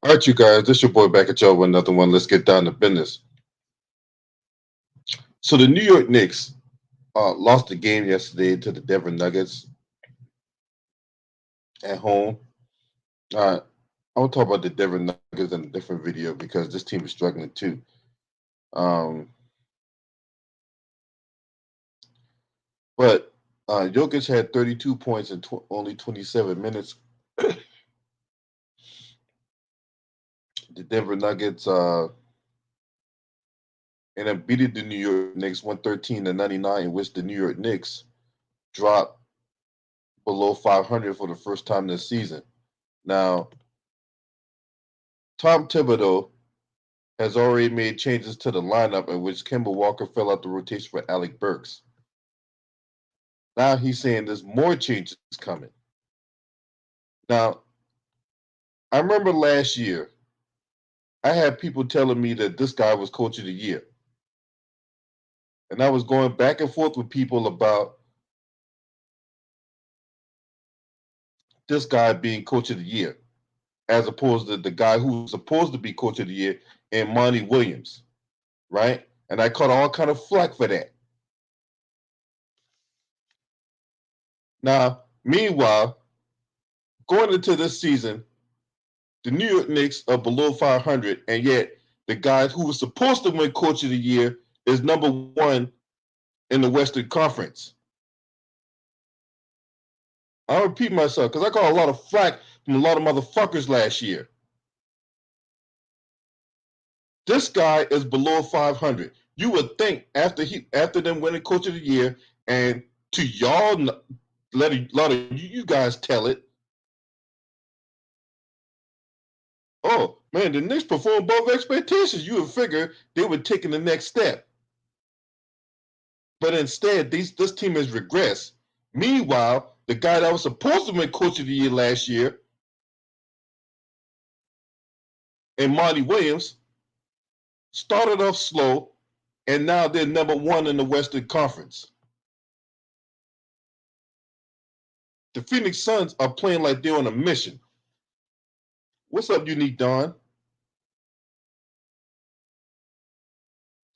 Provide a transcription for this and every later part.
All right, you guys, this your boy back at y'all with another one. Let's get down to business. So the New York Knicks lost the game yesterday to the Denver Nuggets at home. Uh, I will talk about the Denver Nuggets in a different video because this team is struggling too. Um, but Jokic had 32 points in only 27 minutes. The Denver Nuggets and then beat the New York Knicks 113-99, in which the New York Knicks dropped below 500 for the first time this season. Now, Tom Thibodeau has already made changes to the lineup in which Kemba Walker fell out the rotation for Alec Burks. Now he's saying there's more changes coming. Now, I remember last year, I had people telling me that this guy was coach of the year. And I was going back and forth with people about this guy being coach of the year, as opposed to the guy who was supposed to be coach of the year, and Monty Williams, right? And I caught all kind of flack for that. Now, meanwhile, going into this season, the New York Knicks are below 500, and yet the guy who was supposed to win Coach of the Year is number one in the Western Conference. I'll repeat myself because I got a lot of flack from a lot of motherfuckers last year. This guy is below 500. You would think after them winning Coach of the Year, and to y'all, let a lot of you guys tell it. Oh man, the Knicks performed above expectations. You would figure they were taking the next step. But instead, this team has regressed. Meanwhile, the guy that was supposed to win Coach of the Year last year, and Monty Williams, started off slow, and now they're number one in the Western Conference. The Phoenix Suns are playing like they're on a mission. What's up, Unique Don?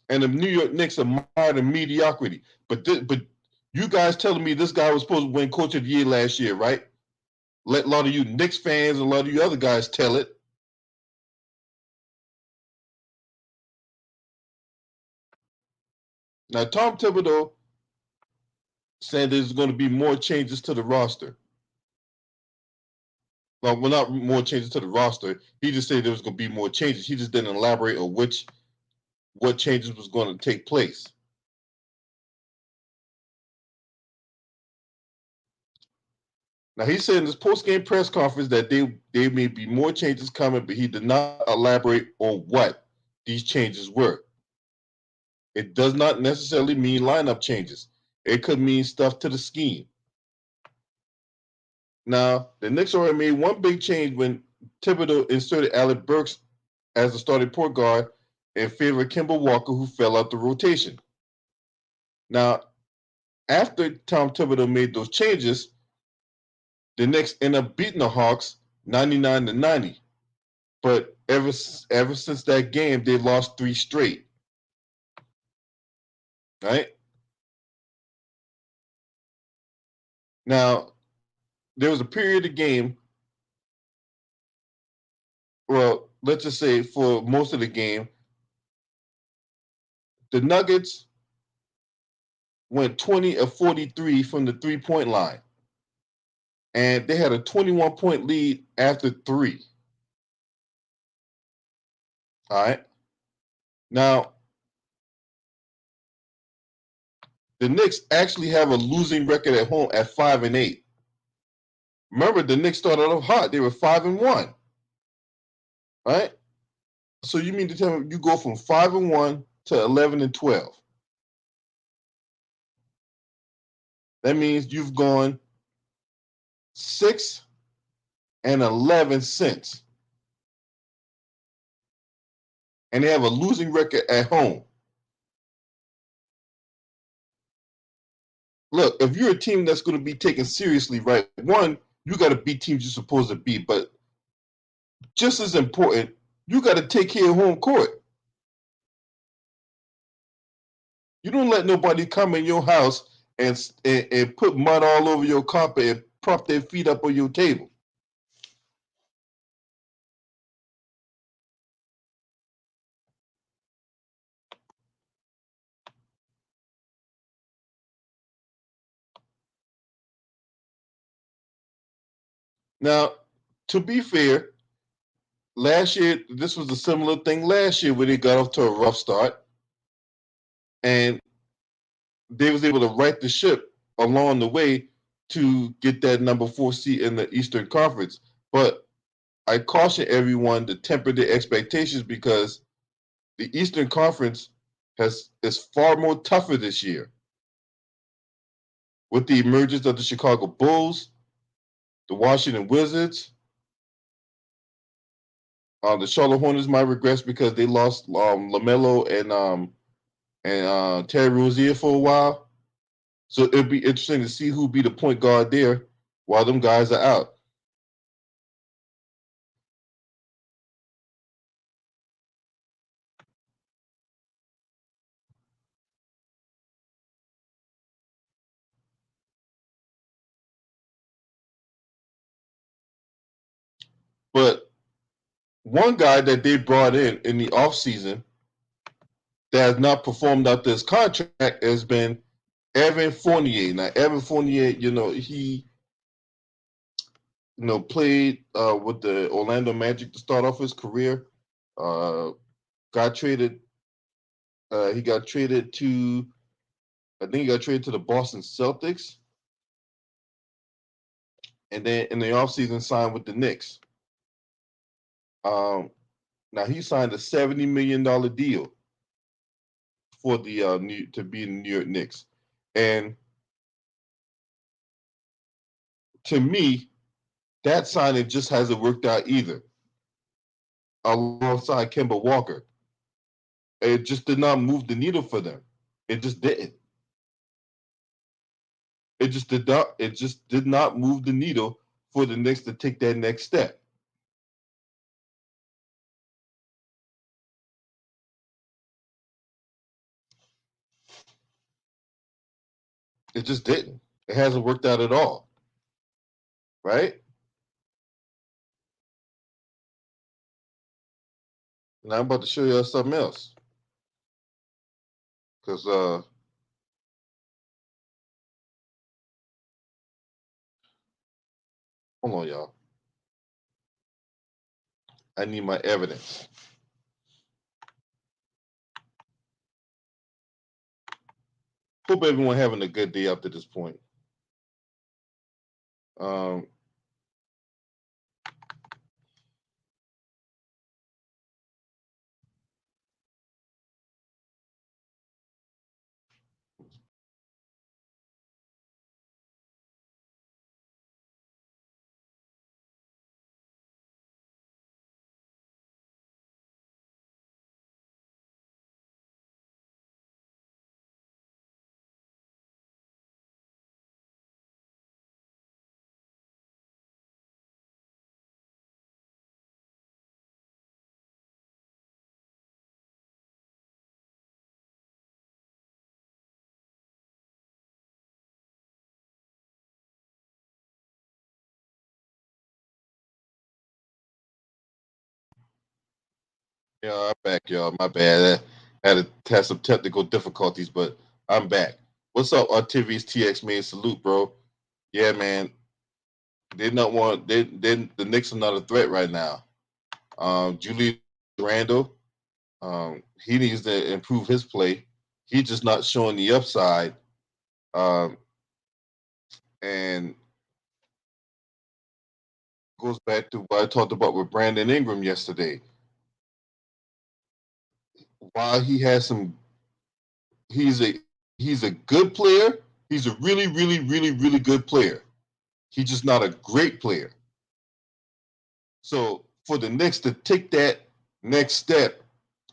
And the New York Knicks are mired in mediocrity. But you guys telling me this guy was supposed to win Coach of the Year last year, right? Let a lot of you Knicks fans and a lot of you other guys tell it. Now, Tom Thibodeau said there's going to be more changes to the roster. Well, not more changes to the roster. He just said there was going to be more changes. He just didn't elaborate on what changes was going to take place. Now, he said in this post-game press conference that there may be more changes coming, but he did not elaborate on what these changes were. It does not necessarily mean lineup changes. It could mean stuff to the scheme. Now, the Knicks already made one big change when Thibodeau inserted Alec Burks as the starting point guard in favor of Kemba Walker, who fell out the rotation. Now, after Tom Thibodeau made those changes, the Knicks ended up beating the Hawks 99-90. But ever since that game, they've lost 3 straight. Right? Now, there was a period of the game, well, let's just say for most of the game, the Nuggets went 20 of 43 from the three-point line. And they had a 21-point lead after 3. All right. Now, the Knicks actually have a losing record at home at 5-8. Remember, the Knicks started off hot. They were 5-1. Right? So you mean to tell me you go from 5-1 to 11-12? That means you've gone 6-11 since. And they have a losing record at home. Look, if you're a team that's going to be taken seriously, right, one, you got to beat teams you're supposed to beat. But just as important, you got to take care of home court. You don't let nobody come in your house and put mud all over your carpet and prop their feet up on your table. Now, to be fair, last year this was a similar thing last year where they got off to a rough start and they was able to right the ship along the way to get that number 4 seat in the Eastern Conference. But I caution everyone to temper their expectations because the Eastern Conference is far more tougher this year with the emergence of the Chicago Bulls, the Washington Wizards. The Charlotte Hornets might regress because they lost LaMelo and Terry Rozier for a while. So it'd be interesting to see who be the point guard there while them guys are out. But one guy that they brought in the offseason that has not performed out this contract has been Evan Fournier. Now, Evan Fournier, he played with the Orlando Magic to start off his career. Uh, got traded. He got traded to, I think he got traded to the Boston Celtics, and then in the offseason signed with the Knicks. Um, Now he signed a $70 million deal for the to be in the New York Knicks, and to me, that signing just hasn't worked out either. Alongside Kemba Walker, it just did not move the needle for them. It just didn't. It just did not. It just did not move the needle for the Knicks to take that next step. It just didn't. It hasn't worked out at all, right? And I'm about to show you something else because hold on, y'all. I need my evidence. Hope everyone having a good day up to this point. Um, Yeah, I'm back, y'all. My bad. I had to have some technical difficulties, but I'm back. What's up, Artivius TX man? Salute, bro. Yeah, man. They not want they the Knicks are not a threat right now. Julius Randle, he needs to improve his play. He's just not showing the upside. Um, and goes back to what I talked about with Brandon Ingram yesterday. While he has some, he's a he's a good player. He's a really, really, really, really good player. He's just not a great player. So for the Knicks to take that next step,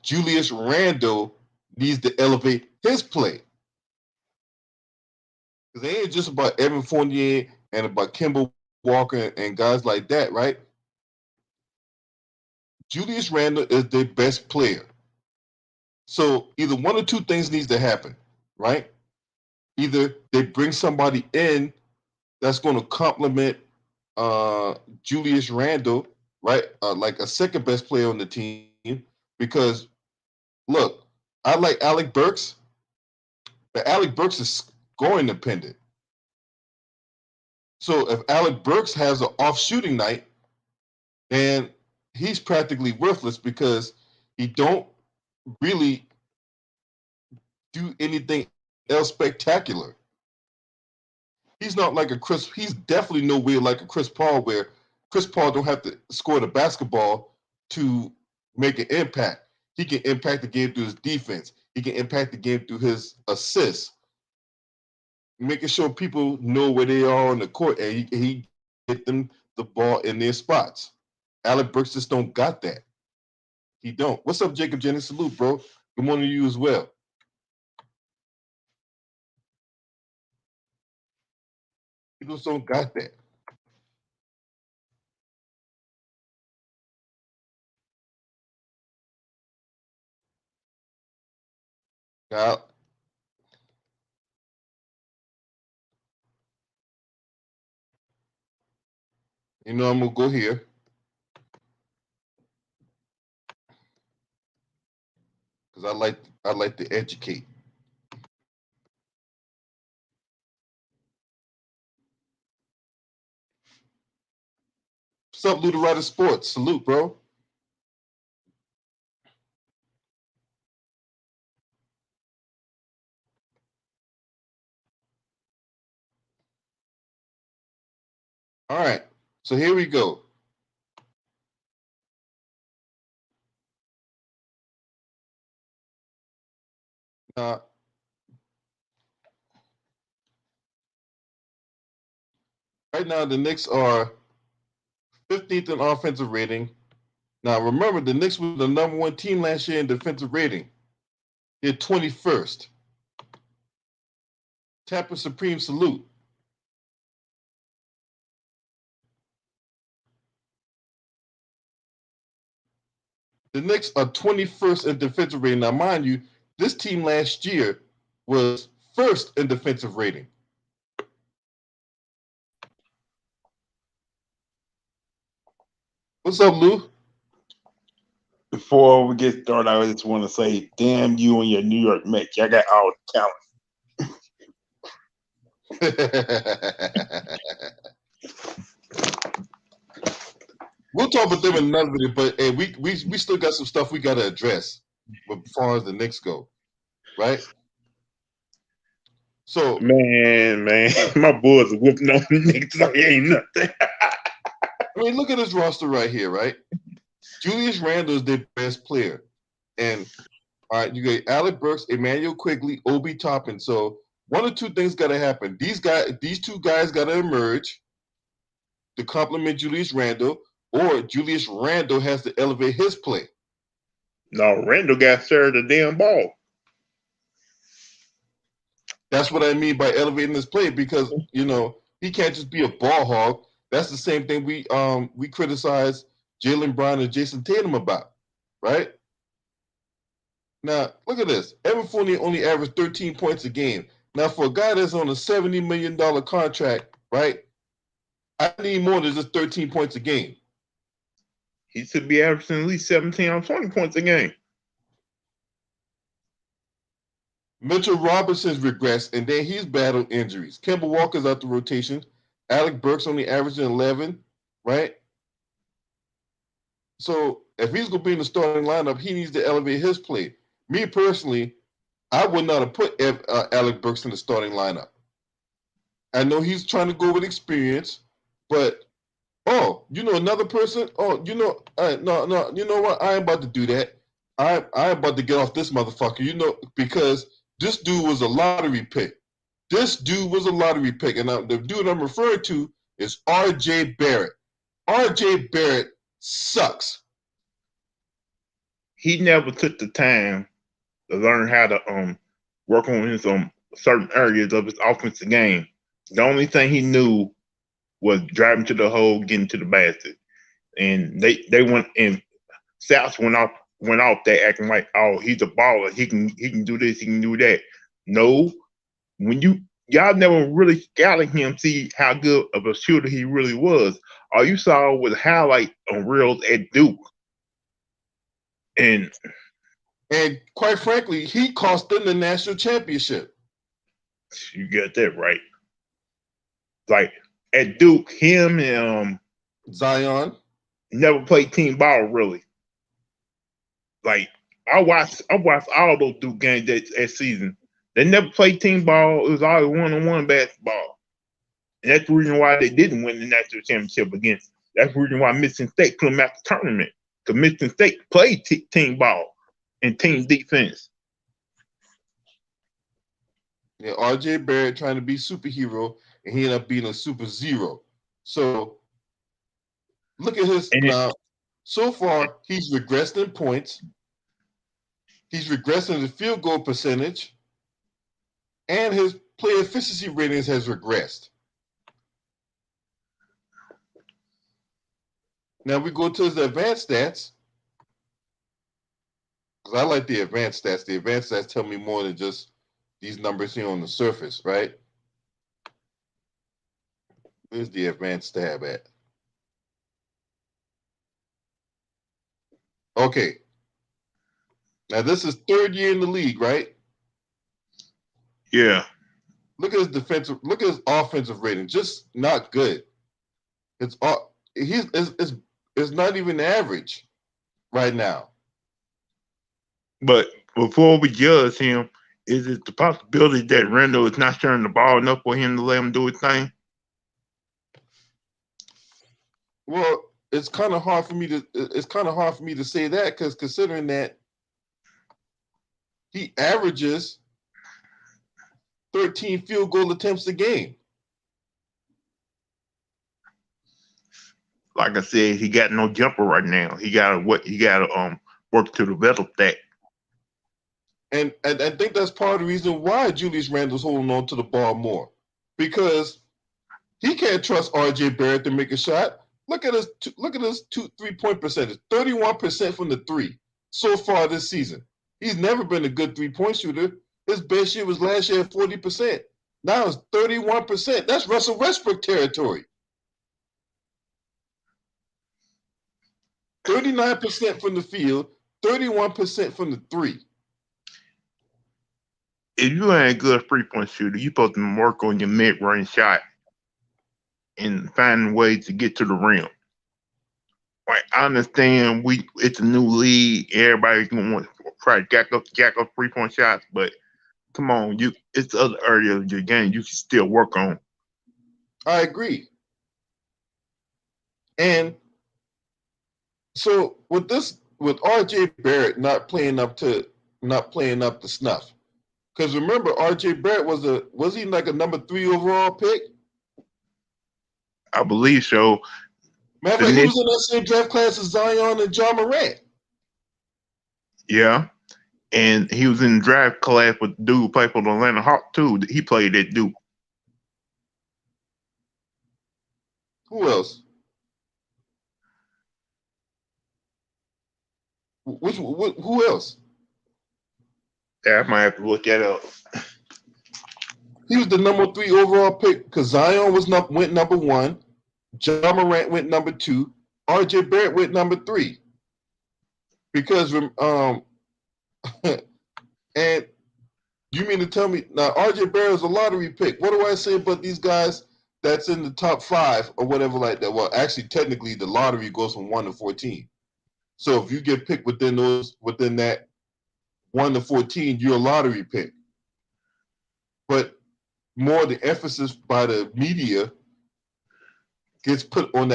Julius Randle needs to elevate his play. Because it ain't just about Evan Fournier and about Kemba Walker and guys like that, right? Julius Randle is their best player. So either one or two things needs to happen, right? Either they bring somebody in that's going to complement Julius Randle, right? Like a second best player on the team. Because look, I like Alec Burks, but Alec Burks is scoring dependent. So if Alec Burks has an off shooting night, then he's practically worthless because he don't really do anything else spectacular. He's not like a Chris. He's definitely nowhere like a Chris Paul, where Chris Paul don't have to score the basketball to make an impact. He can impact the game through his defense. He can impact the game through his assists, making sure people know where they are on the court, and he get them the ball in their spots. Alec Burks just don't got that. He don't. What's up, Jacob Jennings? Salute, bro. Good morning to you as well. He just don't got that. Now, you know I'm gonna go here because I like to educate. What's up, Ludo Sports? Salute, bro. All right, so here we go. Now, right now, the Knicks are 15th in offensive rating. Now, remember, the Knicks were the number one team last year in defensive rating. They're 21st. Tapper Supreme salute. The Knicks are 21st in defensive rating. Now, mind you, this team last year was first in defensive rating. What's up, Lou? Before we get started, I just want to say, damn you and your New York Mets. Y'all got all the talent. We'll talk about them in another video, but hey, we still got some stuff we got to address as far as the Knicks go, right? So, man, my Bulls are whooping on the Knicks like ain't nothing. I mean, look at this roster right here, right? Julius Randle is their best player, and all right, you got Alec Burks, Emmanuel Quigley, Obi Toppin. So one or two things got to happen. These two guys got to emerge to complement Julius Randle, or Julius Randle has to elevate his play. No, Randall got served the damn ball. That's what I mean by elevating his play, because he can't just be a ball hog. That's the same thing we criticize Jaylen Brown and Jason Tatum about, right? Now look at this. Evan Fournier only averaged 13 points a game. Now for a guy that's on a $70 million contract, right? I need more than just 13 points a game. He should be averaging at least 17 or 20 points a game. Mitchell Robinson's regressed, and then he's battled injuries. Kemba Walker's out the rotation. Alec Burks only averaging 11, right? So if he's going to be in the starting lineup, he needs to elevate his play. Me personally, I would not have put Alec Burks in the starting lineup. I know he's trying to go with experience, but another person. No, you know what? I ain't about to do that. I'm about to get off this motherfucker. Because this dude was a lottery pick. This dude was a lottery pick, and the dude I'm referring to is R.J. Barrett. R.J. Barrett sucks. He never took the time to learn how to work on his certain areas of his offensive game. The only thing he knew was driving to the hole, getting to the basket, and they went and South went off there acting like, oh, he's a baller. He can do this, he can do that. No, when y'all never really scouted him, see how good of a shooter he really was. All you saw was highlight on reels at Duke. And quite frankly, he cost them the national championship. You get that right. Like at Duke, him and Zion never played team ball really. Like I watched all those Duke games that season. They never played team ball. It was always one-on-one basketball. And that's the reason why they didn't win the national championship against. That's the reason why Michigan State put them out the tournament. Because Michigan State played team ball and team defense. Yeah, RJ Barrett trying to be superhero, and he ended up being a super zero. So look at his now. So far, he's regressed in points. He's regressed in the field goal percentage, and his play efficiency ratings has regressed. Now we go to his advanced stats. Because I like the advanced stats. The advanced stats tell me more than just these numbers here on the surface, right? Where's the advanced tab at? Okay. Now this is third year in the league, right? Yeah. Look at his offensive rating. Just not good. It's not even average right now. But before we judge him, is it the possibility that Randall is not sharing the ball enough for him to let him do his thing? Well, it's kind of hard for me to say that, because considering that he averages 13 field goal attempts a game. Like I said, he got no jumper right now. He got to work to develop that. And I think that's part of the reason why Julius Randle's holding on to the ball more, because he can't trust RJ Barrett to make a shot. Look at his 3-point percentage, 31% from the three so far this season. He's never been a good 3-point shooter. His best year was last year at 40%. Now it's 31%. That's Russell Westbrook territory. 39% from the field, 31% from the three. If you ain't a good 3-point shooter, you're supposed to work on your mid-range shot and find ways to get to the rim. Like, I understand it's a new league. Everybody's gonna want to try to jack up 3-point shots, but come on, it's other areas of your game you can still work on. I agree. And so with RJ Barrett not playing up to snuff. Because remember, RJ Barrett was he like a number 3 overall pick? I believe so. Matter of fact, he was in that same draft class as Zion and John Morant. Yeah. And he was in the draft class with dude who played for the Atlanta Hawks too. He played at Duke. Who else? Who else? Yeah, I might have to look that up. He was the number 3 overall pick because Zion went number 1, John Morant went number 2, RJ Barrett went number 3. Because and you mean to tell me now RJ Barrett is a lottery pick? What do I say about these guys that's in the top 5 or whatever like that? Well, actually, technically, the lottery goes from 1 to 14. So if you get picked within that 1 to 14, you're a lottery pick. But more the emphasis by the media gets put on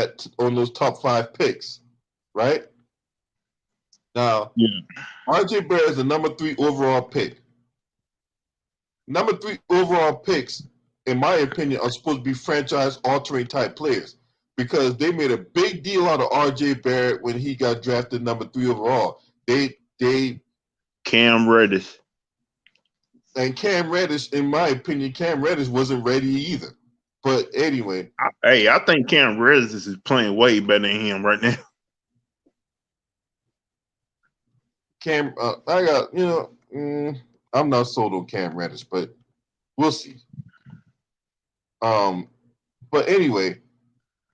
those top 5 picks, right? Now, RJ Barrett is the number 3 overall pick. Number 3 overall picks, in my opinion, are supposed to be franchise-altering type players because they made a big deal out of RJ Barrett when he got drafted number 3 overall. Cam Reddish. And Cam Reddish, in my opinion, wasn't ready either. But anyway. I think Cam Reddish is playing way better than him right now. I got I'm not sold on Cam Reddish, but we'll see. But anyway,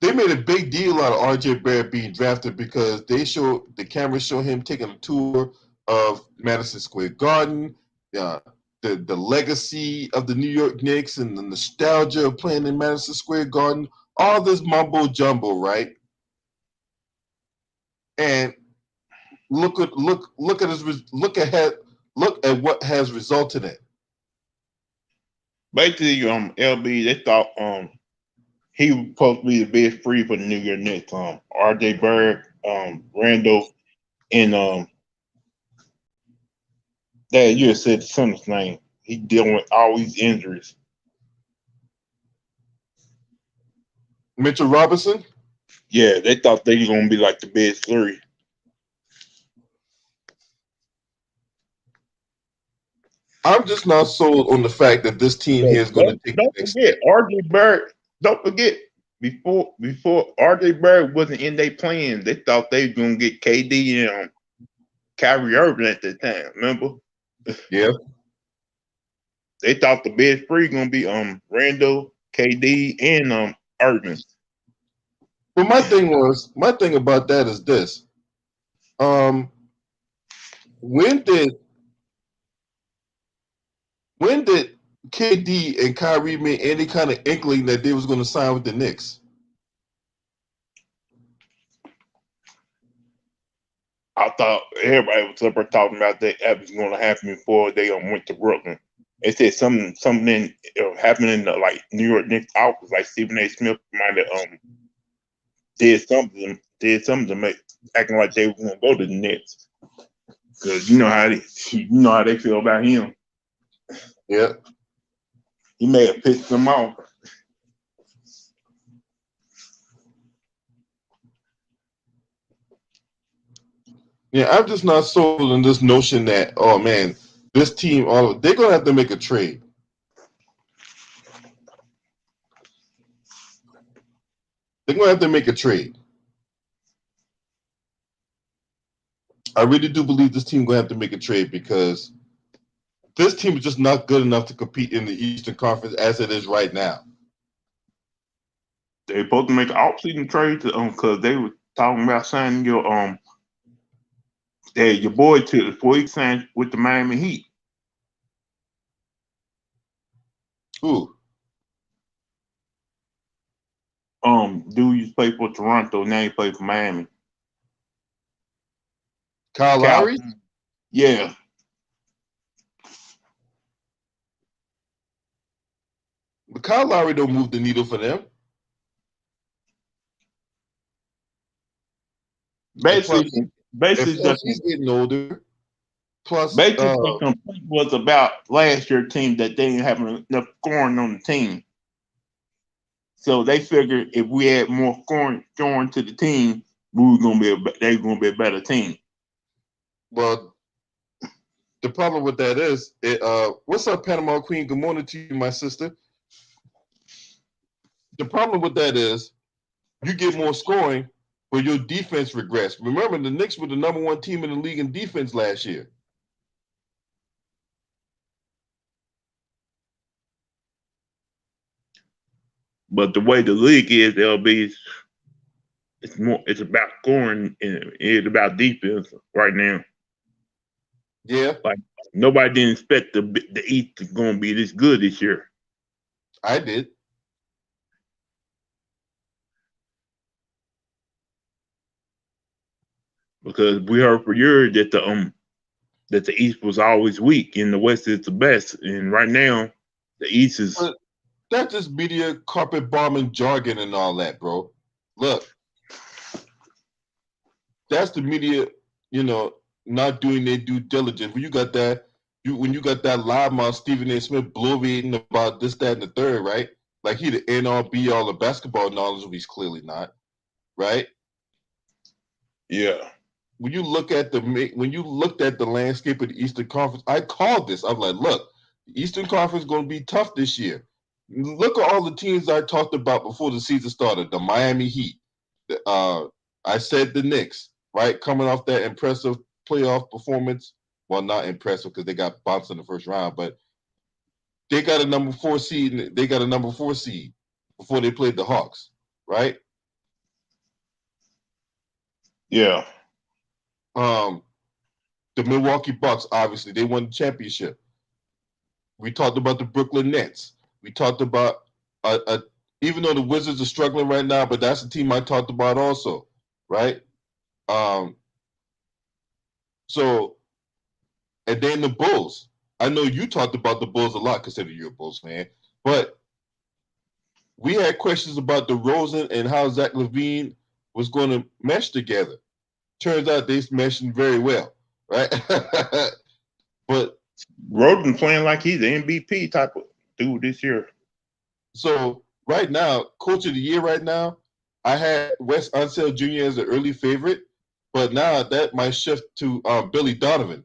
they made a big deal out of RJ Barrett being drafted because the cameras show him taking a tour of Madison Square Garden, uh, the legacy of the New York Knicks and the nostalgia of playing in Madison Square Garden, all this mumbo jumbo, right? And look at what has resulted in. Basically, LB, they thought he was supposed to be the best free for the New York Knicks. RJ Barrett, Randall, and that you just said the son's name. He dealing with all these injuries. Mitchell Robinson? Yeah, they thought they were gonna be like the best three. I'm just not sold on the fact that this team here is going to take. Don't forget RJ Barrett. Don't forget before RJ Barrett wasn't in their plans, they thought they were gonna get KD and Kyrie Irving at the time. Remember? Yeah. They thought the best three gonna be Randall, KD, and Irving. But my thing about that is this. When did KD and Kyrie make any kind of inkling that they was going to sign with the Knicks? I thought everybody was up there talking about that was going to happen before they went to Brooklyn. They said something happened in the like New York Knicks office, like Stephen A. Smith might have did something to make acting like they were going to go to the Knicks, because you know how they feel about him. Yeah. He may have pissed them off. Yeah, I'm just not sold on this notion that, oh man, this team, they're going to have to make a trade. They're going to have to make a trade. I really do believe this team going to have to make a trade because this team is just not good enough to compete in the Eastern Conference as it is right now. They're supposed to make an off-season trade because they were talking about signing your boy to before he signed with the Miami Heat. Who? Dude used to play for Toronto, now he plays for Miami. Kyle Lowry? Yeah. But Kyle Lowry don't move the needle for them. Basically, he's getting older. Plus, basically, the complaint was about last year's team that they didn't have enough scoring on the team. So they figured if we add more scoring to the team, they were gonna be a better team. Well, the problem with that is, what's up, Panama Queen? Good morning to you, my sister. The problem with that is, you get more scoring, but your defense regressed. Remember, the Knicks were the number one team in the league in defense last year. But the way the league is, LB, it's about scoring and it's about defense right now. Yeah. Like nobody didn't expect the East is going to be this good this year. I did. Because we heard for years that the East was always weak and the West is the best. And right now, the East is. But that's just media carpet bombing jargon and all that, bro. Look, that's the media, not doing their due diligence. When you got that loudmouth Stephen A. Smith bloviating about this, that, and the third, right? Like he the end all be all of basketball knowledge, which he's clearly not, right? Yeah. When you looked at the landscape of the Eastern Conference, I called this. I'm like, look, the Eastern Conference is going to be tough this year. Look at all the teams I talked about before the season started. The Miami Heat. I said the Knicks, right? Coming off that impressive playoff performance. Well, not impressive because they got bounced in the first round, but they got a number 4 seed. They got a number 4 seed before they played the Hawks, right? Yeah. The Milwaukee Bucks, obviously, they won the championship. We talked about the Brooklyn Nets. We talked about even though the Wizards are struggling right now, but that's the team I talked about also, right? So, and then the Bulls. I know you talked about the Bulls a lot, considering you're a Bulls fan, but we had questions about DeRozan and how Zach LaVine was going to mesh together. Turns out they meshing very well, right? But Roden playing like he's the MVP type of dude this year. So right now, Coach of the Year right now, I had Wes Unseld Jr. as the early favorite, but now that might shift to Billy Donovan.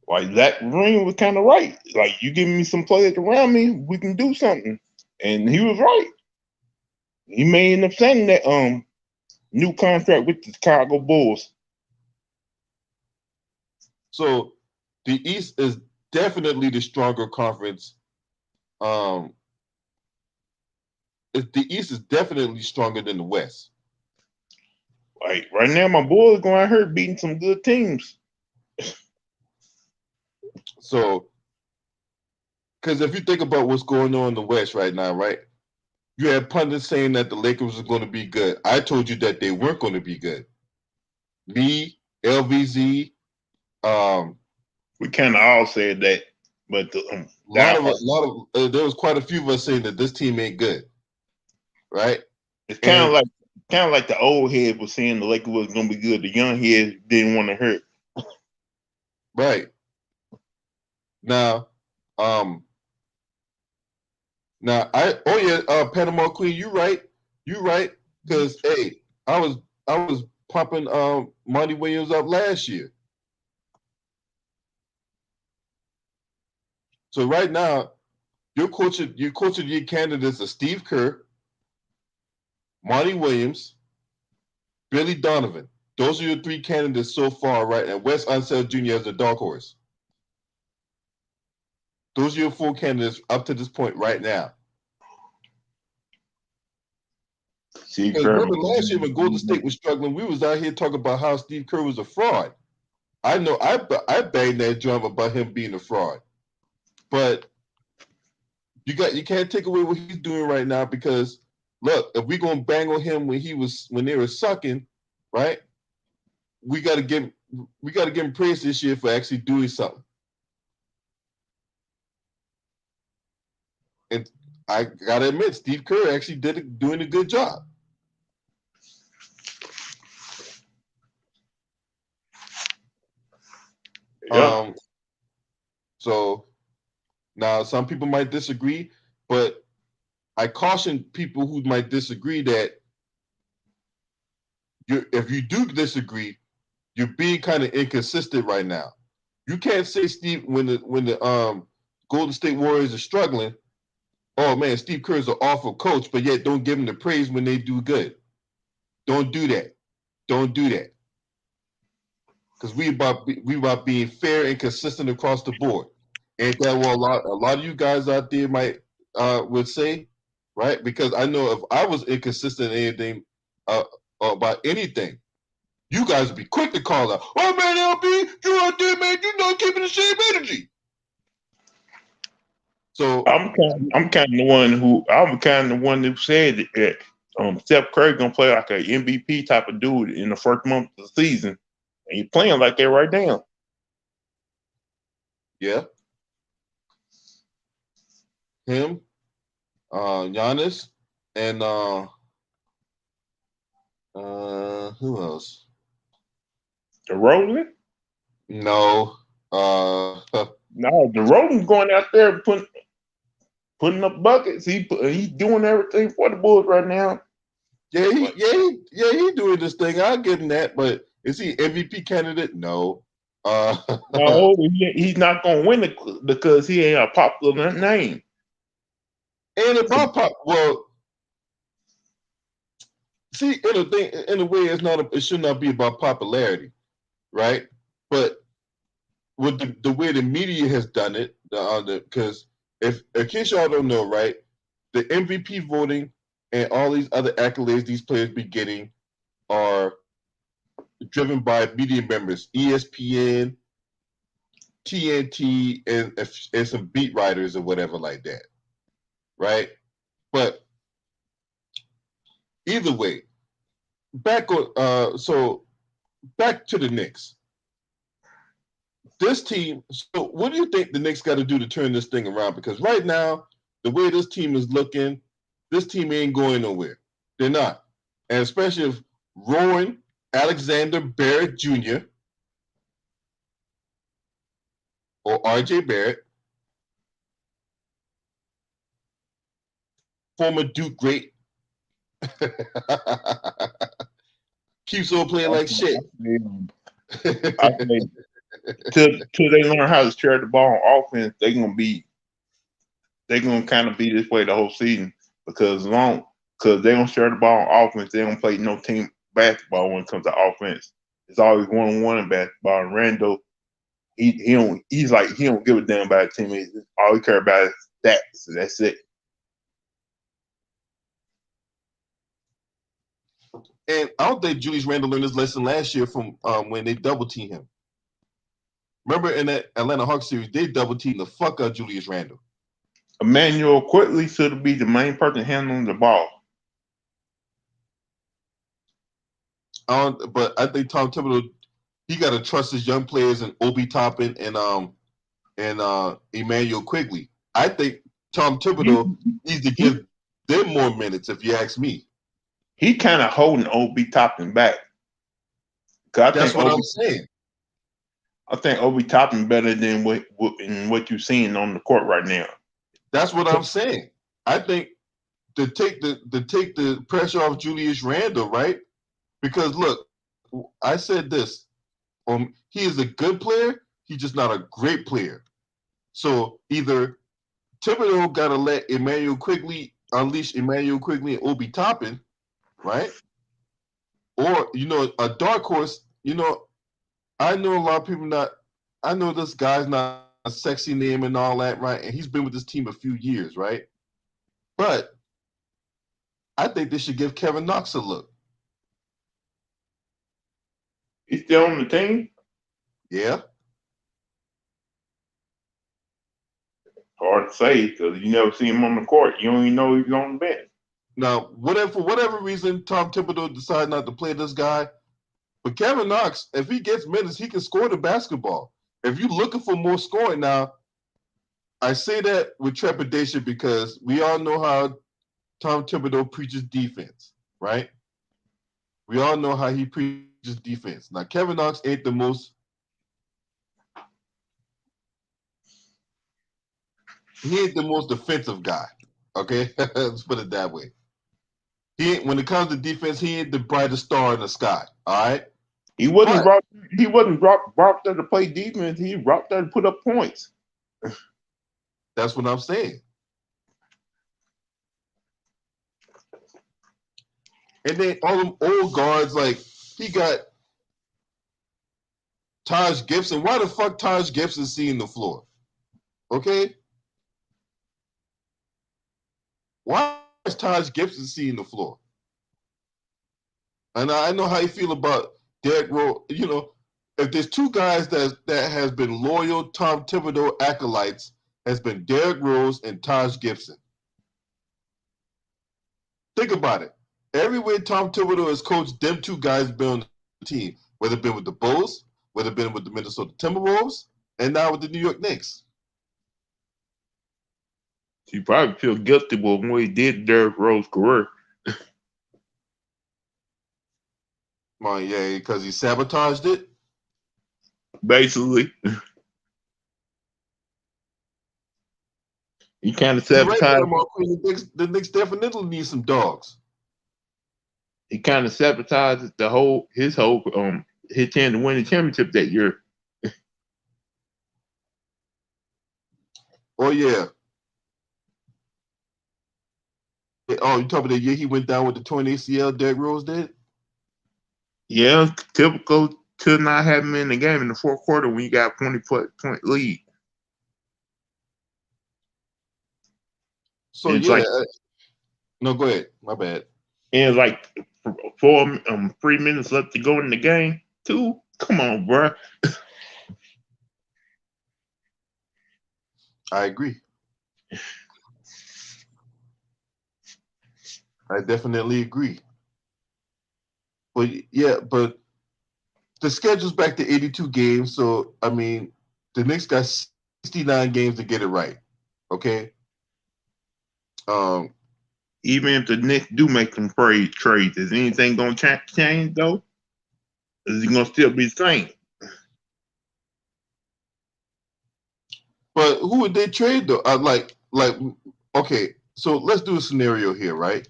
Like that ring was kind of right. Like, you give me some players around me, we can do something. And he was right. He may end up signing that new contract with the Chicago Bulls. So the East is definitely the stronger conference. The East is definitely stronger than the West. Like right now, my Bulls going out here beating some good teams. So, because if you think about what's going on in the West right now, right? You had pundits saying that the Lakers were going to be good. I told you that they weren't going to be good. Me, LVZ, we kind of all said that, but there was quite a few of us saying that this team ain't good, right? It's kind of like the old head was saying the Lakers was going to be good. The young head didn't want to hurt. Right. Now, Panama Queen, you right, because hey, I was pumping Monty Williams up last year. So right now, your coach of your candidates are Steve Kerr, Monty Williams, Billy Donovan. Those are your 3 candidates so far, right? And Wes Unseld Jr. as the dark horse. Those are your 4 candidates up to this point right now. Because remember last year when Golden State was struggling, we was out here talking about how Steve Kerr was a fraud. I know I banged that drum about him being a fraud, but you can't take away what he's doing right now because look, if we're gonna bang on him when they were sucking, right? We gotta give him praise this year for actually doing something. And I gotta admit, Steve Kerr actually doing a good job. Yeah. So now some people might disagree, but I caution people who might disagree that if you do disagree, you're being kind of inconsistent right now. You can't say Steve when the Golden State Warriors are struggling. Oh man, Steve Kerr's an awful coach, but yet don't give him the praise when they do good. Don't do that. Don't do that. Because we about being fair and consistent across the board. Ain't that what a lot of you guys out there might would say, right? Because I know if I was inconsistent in anything about anything, you guys would be quick to call out. Oh man, LB, you out there, man, you're not keeping the same energy. So I'm kind of the one who said that Steph Curry gonna play like an MVP type of dude in the first month of the season, and he's playing like that right now. Yeah, him, Giannis, and who else? DeRozan? No, No, DeRozan's going out there putting up buckets. He's doing everything for the Bulls right now. Yeah, he doing this thing. I'll give him that, but is he MVP candidate? No. No, he's not gonna win it because he ain't a popular name. And about pop, well, See, in a way, it should not be about popularity, right? But with the way the media has done it, because if in case y'all don't know, right, the MVP voting and all these other accolades these players be getting are driven by media members, ESPN, TNT, and some beat writers or whatever like that, right? But either way, back on so back to the Knicks. This team. So, what do you think the Knicks got to do to turn this thing around? Because right now, the way this team is looking, this team ain't going nowhere. They're not, and especially if Rowan Alexander Barrett Jr. or R.J. Barrett, former Duke great, keeps on playing like shit. I say till they learn how to share the ball on offense, they're gonna kind of be this way the whole season because they don't share the ball on offense, they don't play no team basketball when it comes to offense. It's always 1-on-1 in basketball. And Randall, he don't give a damn about teammates. All he care about is stats. So that's it. And I don't think Julius Randle learned his lesson last year from when they double teamed him. Remember in that Atlanta Hawks series, they double teamed the fuck out Julius Randle. Emmanuel Quickly should be the main person handling the ball. But I think Tom Thibodeau, he got to trust his young players in Obi Toppin and Emmanuel Quigley. I think Tom Thibodeau needs to give them more minutes, if you ask me. He kind of holding Obi Toppin back. That's what I'm saying. I think Obi Toppin better than what you're seeing on the court right now. That's what I'm saying. I think to take the pressure off Julius Randle, right? Because look, I said this. He is a good player. He's just not a great player. So either Thibodeau got to let Emmanuel Quigley unleash Emmanuel Quigley and Obi Toppin, right? Or a dark horse. I know a lot of people not. I know this guy's not a sexy name and all that, right? And he's been with this team a few years, right? But I think they should give Kevin Knox a look. He's still on the team? Yeah. Hard to say because you never see him on the court. You don't even know he's on the bench. Now, for whatever reason, Tom Thibodeau decided not to play this guy. But Kevin Knox, if he gets minutes, he can score the basketball. If you're looking for more scoring now, I say that with trepidation because we all know how Tom Thibodeau preaches defense, right? We all know how he preaches defense. Now, Kevin Knox ain't the most. He ain't the most defensive guy. Okay, let's put it that way. When it comes to defense, he ain't the brightest star in the sky. All right. He wasn't brought there to play defense. He brought there to put up points. That's what I'm saying. And then all them old guards, like he got Taj Gibson. Why the fuck Taj Gibson seeing the floor? Okay. Why is Taj Gibson seeing the floor? And I know how you feel about Derrick Rose. If there's two guys that has been loyal Tom Thibodeau acolytes, has been Derrick Rose and Taj Gibson. Think about it. Everywhere Tom Thibodeau has coached, them two guys been on the team, whether it been with the Bulls, whether it been with the Minnesota Timberwolves, and now with the New York Knicks. He probably feel guilty with what he did Derrick Rose's career. Well, yeah, because he sabotaged it. Basically. He kind of sabotaged. Right, the Knicks definitely need some dogs. He kind of sabotaged his chance to win the championship that year. Oh yeah. Oh, you talking about the year he went down with the torn ACL? Derrick Rose did. Yeah, typical to not have him in the game in the fourth quarter when you got a 20-point lead. So And it's yeah, like no, go ahead. My bad. and it's like 3 minutes left to go in the game. 2, come on, bro. I agree. I definitely agree. But yeah, but the schedule's back to 82 games. So I mean, the Knicks got 69 games to get it right. Okay. Um, Even if the Knicks do make some trades, is anything gonna change though? Is it gonna still be the same? but who would they trade though? Okay. So let's do a scenario here, right?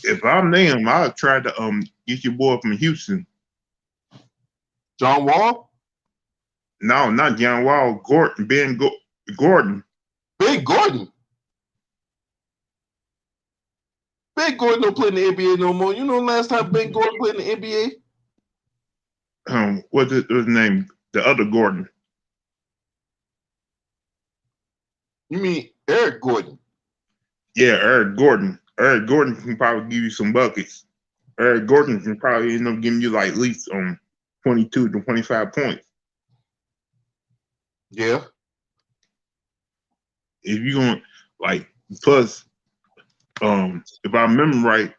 If I'm them, I'll try to get your boy from Houston. John Wall, No, not John Wall. Gordon. Big Gordon. Big Gordon don't play in the NBA no more. You know, last time Big Gordon played in the NBA. What's his name? The other Gordon. You mean Eric Gordon? Yeah, Eric Gordon. Eric Gordon can probably give you some buckets. Eric Gordon can probably end up giving you like at least 22 to 25 points. Yeah. If you're going like plus if I remember right,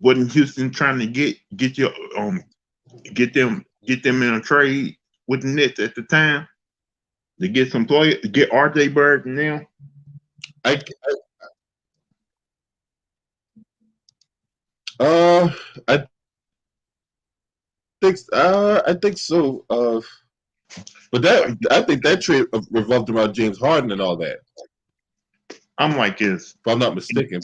wasn't Houston trying to get your get them in a trade with the Nets at the time to get some players, get RJ Bird and them? I uh I I think so. But that I think that trade revolved around James Harden and all that. I'm like this. If I'm not mistaken.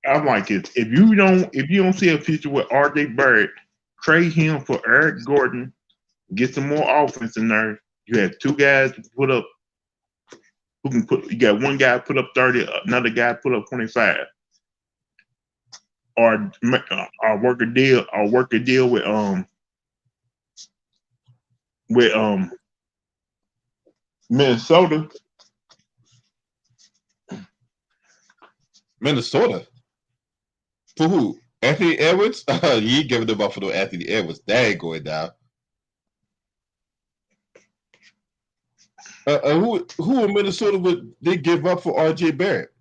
I'm like this. If you don't see a future with RJ Bird, trade him for Eric Gordon, get some more offense in there. You have 2 guys to put up who can put. You got one guy put up 30, another guy put up 25. Or work a deal. Or work a deal with Minnesota. Minnesota. For who? Anthony Edwards? You ain't giving them up for no Anthony Edwards. That ain't going down. Who in Minnesota would they give up for RJ Barrett?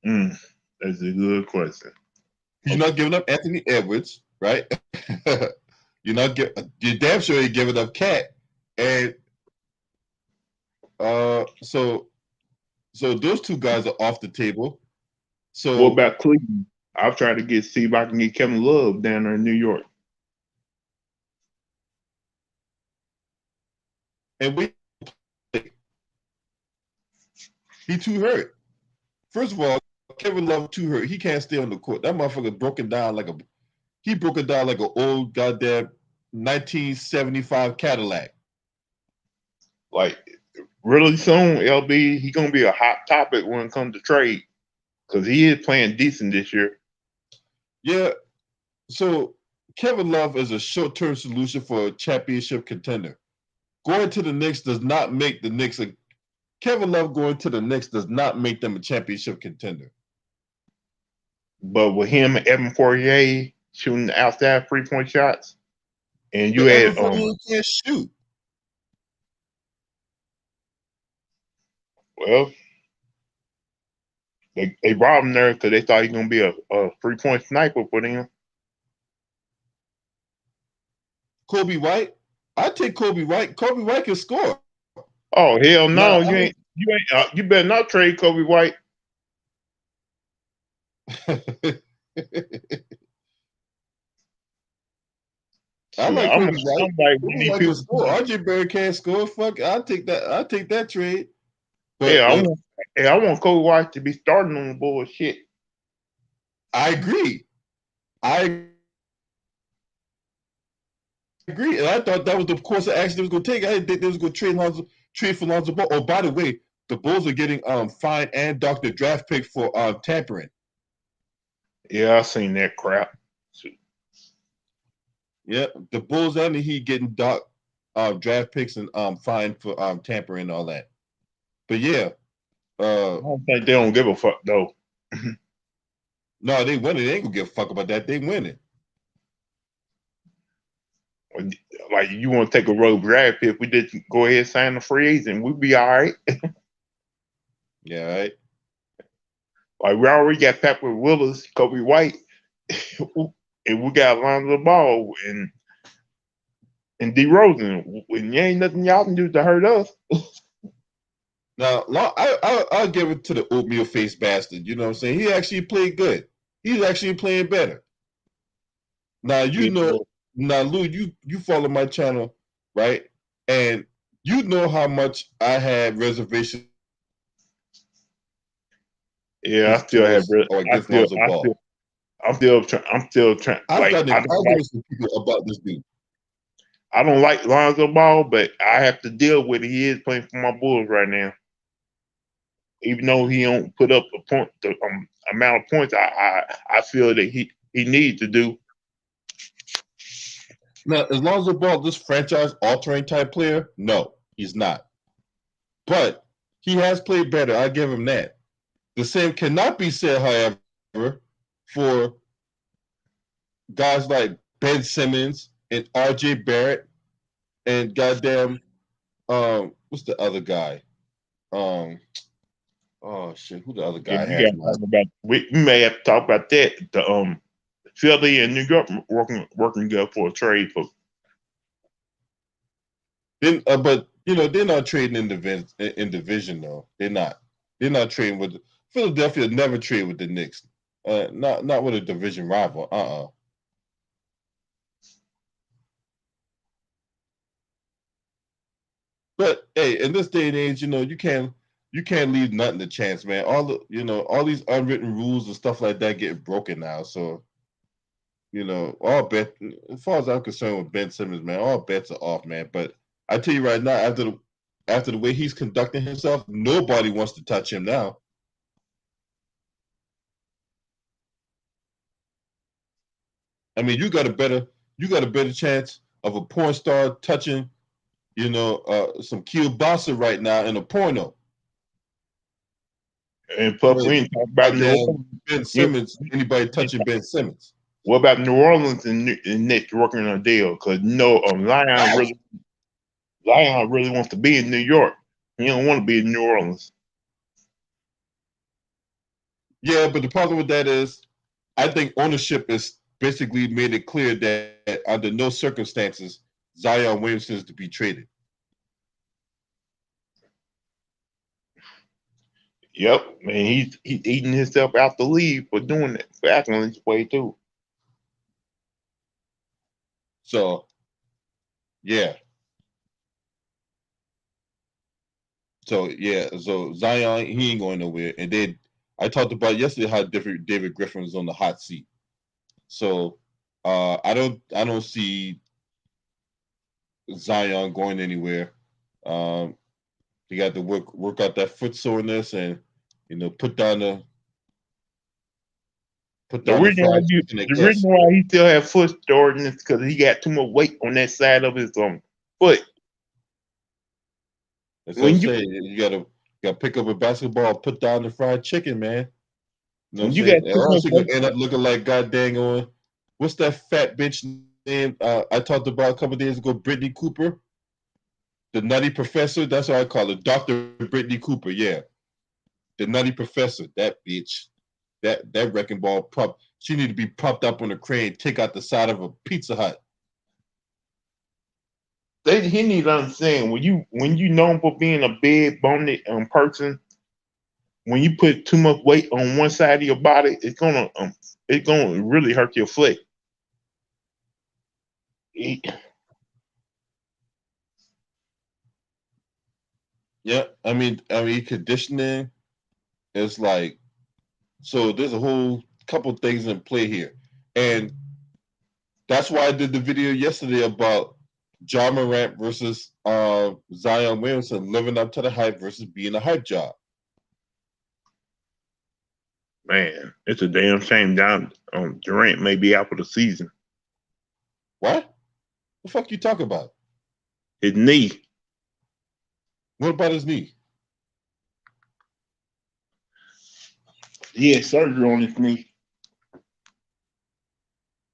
That's a good question. You're not giving up Anthony Edwards, right? You're damn sure you're giving up Cat. And so those 2 guys are off the table. So what about Cleveland? I'll try to see if I can get Kevin Love down there in New York. And he too hurt. First of all, Kevin Love too hurt. He can't stay on the court. That motherfucker broke it down like an old goddamn 1975 Cadillac. Like really soon, LB, he gonna be a hot topic when it comes to trade because he is playing decent this year. Yeah. So Kevin Love is a short-term solution for a championship contender. Going to the Knicks does not make the Knicks Kevin Love going to the Knicks does not make them a championship contender. But with him and Evan Fournier shooting outside 3-point shots, and you Evan had Fournier can't shoot. Well, they brought him there because they thought he was gonna be a 3-point sniper for them. Kobe White, I take Kobe White. Kobe White can score. Oh hell no, you better not trade Kobe White. I like Kobe White. Kobe White can score. RJ Barrett can't score. Fuck, I'll take that trade. But, I want Kobe White to be starting on the bullshit. I agree. I agree. And I thought that was the course of action they was going to take. I didn't think they was going to trade for Lonzo Ball. Oh, by the way, the Bulls are getting fined and docked the draft pick for tampering. Yeah, I seen that crap. Yeah, the Bulls and the Heat getting docked draft picks and fined for tampering and all that. But yeah, I don't think they don't give a fuck though. no, they winning. They ain't gonna give a fuck about that. They winning. Like you want to take a road draft pick, we just go ahead and sign the free agent, we'd be all right. Yeah, right. Like we already got Pepper Willis, Kobe White, and we got Lonzo Ball and DeRozan. And there ain't nothing y'all can do to hurt us. Now, I'll give it to the oatmeal faced bastard. You know what I'm saying? He actually played good. He's actually playing better. Now now Lou, you follow my channel, right? And you know how much I had reservations. Yeah, I still have. Against Lonzo Ball. I'm still trying. I've gotten arguments with people about this dude. I don't like Lonzo Ball, but I have to deal with it. He is playing for my Bulls right now. Even though he don't put up the amount of points I feel that he needs to do. Now, is Lonzo Ball this franchise altering type player? No, he's not. But he has played better. I give him that. The same cannot be said, however, for guys like Ben Simmons and R.J. Barrett and goddamn, what's the other guy? Oh shit, who the other guy has? We may have to talk about that. The Philly and New York working good for a trade for. Then, but you know they're not trading in division though. They're not. They're not trading with Philadelphia. Never trade with the Knicks. Not with a division rival. But hey, in this day and age, you know you can't leave nothing to chance, man. All these unwritten rules and stuff like that getting broken now. So, you know, all bet as far as I'm concerned with Ben Simmons, man, all bets are off, man. But I tell you right now, after the way he's conducting himself, nobody wants to touch him now. I mean, you got a better chance of a porn star touching, some kielbasa right now in a porno. And plus, we ain't talking about New Orleans. Ben Simmons. Anybody touching Ben Simmons? What about New Orleans and Knicks working on a deal? Because Zion really wants to be in New York. He don't want to be in New Orleans. Yeah, but the problem with that is, I think ownership is basically made it clear that under no circumstances Zion Williamson is to be traded. Yep, man, he's eating himself out the league for doing that, for acting this way too. So, yeah. So Zion, he ain't going nowhere. And then I talked about yesterday how different David Griffin was on the hot seat. So I don't see Zion going anywhere. He got to work out that foot soreness and put down the reason why he still have foot soreness because he got too much weight on that side of his foot. That's what I'm saying. You gotta pick up a basketball, put down the fried chicken, man. You know what I'm saying? And also gonna end up looking like god dang on what's that fat bitch name I talked about a couple of days ago, Brittany Cooper. The Nutty Professor, that's what I call it. Dr. Brittany Cooper, yeah. The Nutty Professor, that bitch. That wrecking ball prop. She need to be propped up on a crane, take out the side of a Pizza Hut. He need to understand when you known for being a big boned person, when you put too much weight on one side of your body, it's gonna really hurt your foot. Yeah, I mean conditioning is like, so there's a whole couple things in play here, and that's why I did the video yesterday about John Morant versus Zion Williamson living up to the hype versus being a hype job. Man, it's a damn shame. Durant may be out for the season. What? The fuck you talking about? His knee. What about his knee? He had surgery on his knee.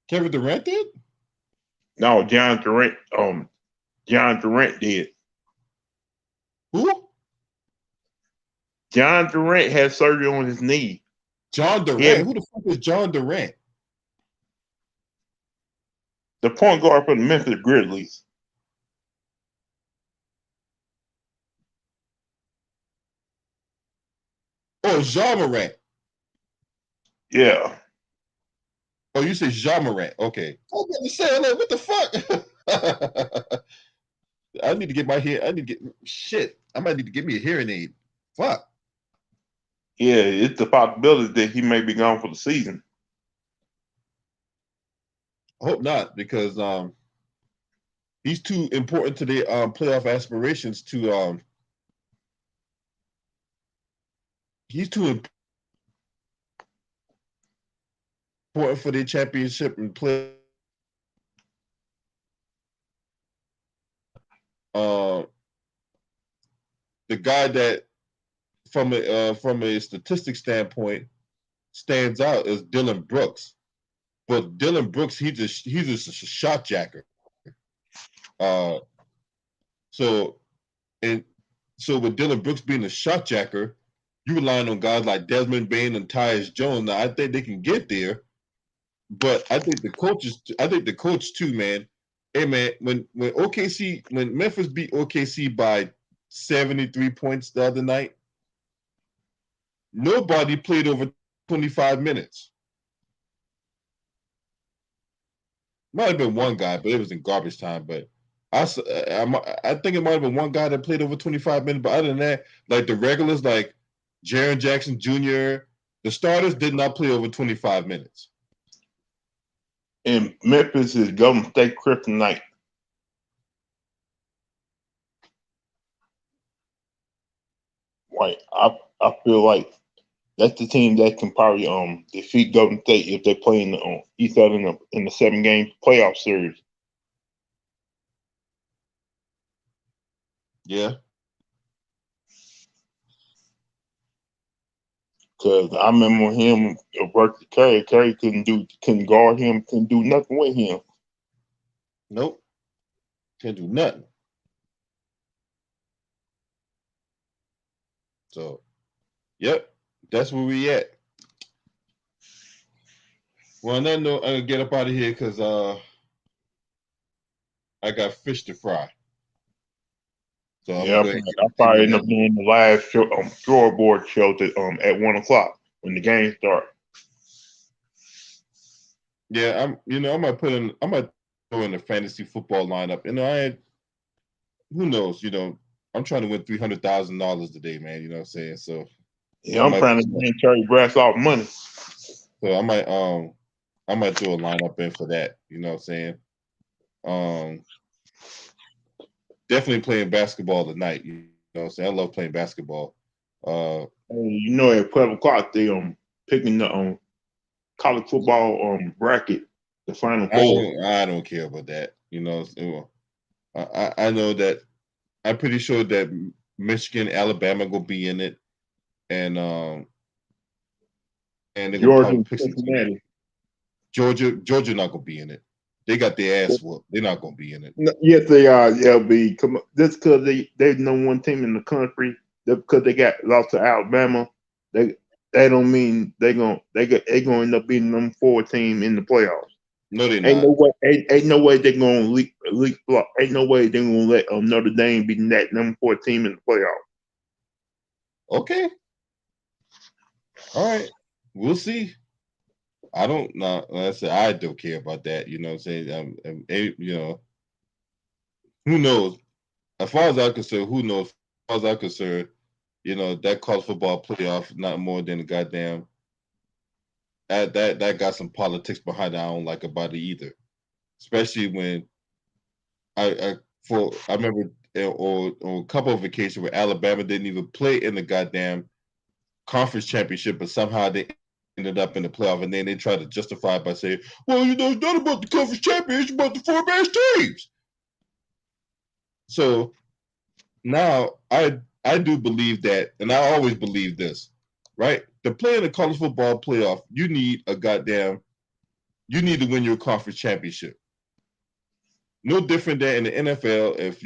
Kevin Durant did? No, John Durant. John Durant did. Who? John Durant had surgery on his knee. John Durant? Who the fuck is John Durant? The point guard for the Memphis Grizzlies. Oh, Jean Morant. Yeah. Oh, you said Jean Morant. Okay. I was about to say, like, what the fuck? I need to get my hair. I need to get shit. I might need to get me a hearing aid. Fuck. Yeah, it's a possibility that he may be gone for the season. I hope not, because he's too important to the playoff aspirations to he's too important for their championship and play. The guy that from a statistic standpoint stands out is Dylan Brooks. But Dylan Brooks, he's just a shot jacker. So with Dylan Brooks being a shot jacker, you relying on guys like Desmond Bain and Tyus Jones. Now I think they can get there, but I think the coach too, man. Hey man, when Memphis beat OKC by 73 points the other night, nobody played over 25 minutes. Might have been one guy, but it was in garbage time. But I think it might have been one guy that played over 25 minutes. But other than that, like the regulars, like Jaren Jackson Jr., the starters did not play over 25 minutes. And Memphis is Golden State kryptonite. Right. I feel like that's the team that can probably defeat Golden State if they play in each other in the 7-game playoff series. Yeah. Because I remember him versus Curry. Curry couldn't guard him, couldn't do nothing with him. Nope. Can't do nothing. So, yep, that's where we at. Well, on that note, I'm gonna get up out of here because I got fish to fry. So Yeah, I'll probably end up doing the live show, scoreboard show at 1:00 when the game starts. Yeah, I might throw in a fantasy football lineup. Who knows? I'm trying to win $300,000 today, man. You know what I'm saying? So yeah, I'm trying to win Terry Bradshaw money. So I might throw a lineup in for that. You know what I'm saying? Definitely playing basketball tonight. You know what I'm saying? I love playing basketball. At 12:00 they picking the college football bracket, the Final Four. I don't care about that. I know that I'm pretty sure that Michigan, Alabama will be in it, and they're gonna probably pick Cincinnati. Georgia not gonna be in it. They got their ass whooped. They're not gonna be in it. Yes, they are. LB, come on. Just because they're number one team in the country, because they got lost to Alabama, they don't mean they gonna end up being the number 4 team in the playoffs. No, they're ain't not. No way. Ain't no way they're gonna leak block. Ain't no way they're gonna let Notre Dame be that number 4 team in the playoffs. Okay. All right. We'll see. I don't know. Like I said, I don't care about that. You know what I'm saying? Who knows? As far as I'm concerned, who knows? As far as I'm concerned, that college football playoff not more than a goddamn that got some politics behind it. I don't like about it either. Especially when I remember on a couple of occasions where Alabama didn't even play in the goddamn conference championship, but somehow they ended up in the playoff, and then they tried to justify it by saying, "Well, it's not about the conference championship; it's about the 4 best teams." So now I do believe that, and I always believe this, right? To play in the college football playoff, you need to win your conference championship. No different than in the NFL. If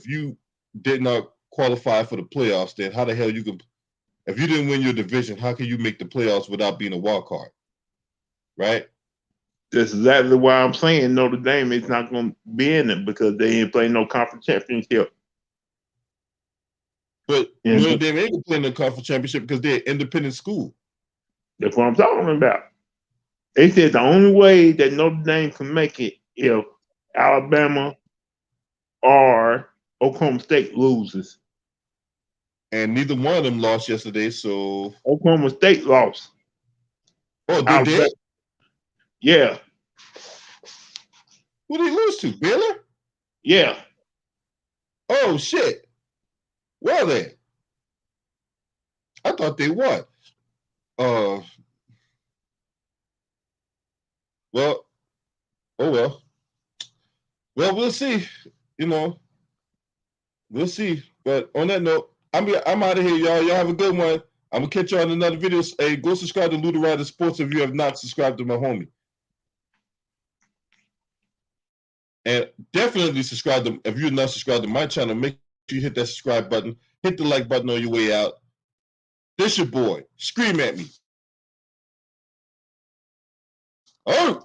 you did not qualify for the playoffs, then how the hell you can? If you didn't win your division, how can you make the playoffs without being a wild card? Right? That's exactly why I'm saying Notre Dame is not going to be in it because they ain't playing no conference championship. But Notre Dame ain't going to play in the conference championship because they're an independent school. That's what I'm talking about. They said the only way that Notre Dame can make it if Alabama or Oklahoma State loses. And neither one of them lost yesterday, so Oklahoma State lost. Oh, they did? Yeah. Who did they lose to? Baylor? Yeah. Oh shit. Well then. I thought they won. Well, oh well. Well, we'll see. We'll see. But on that note, I'm out of here, y'all. Y'all have a good one. I'm gonna catch y'all in another video. Hey, go subscribe to Luda Rider Sports if you have not subscribed to my homie. And definitely subscribe to, if you're not subscribed to my channel, make sure you hit that subscribe button, hit the like button on your way out. This your boy. Scream at me. Oh!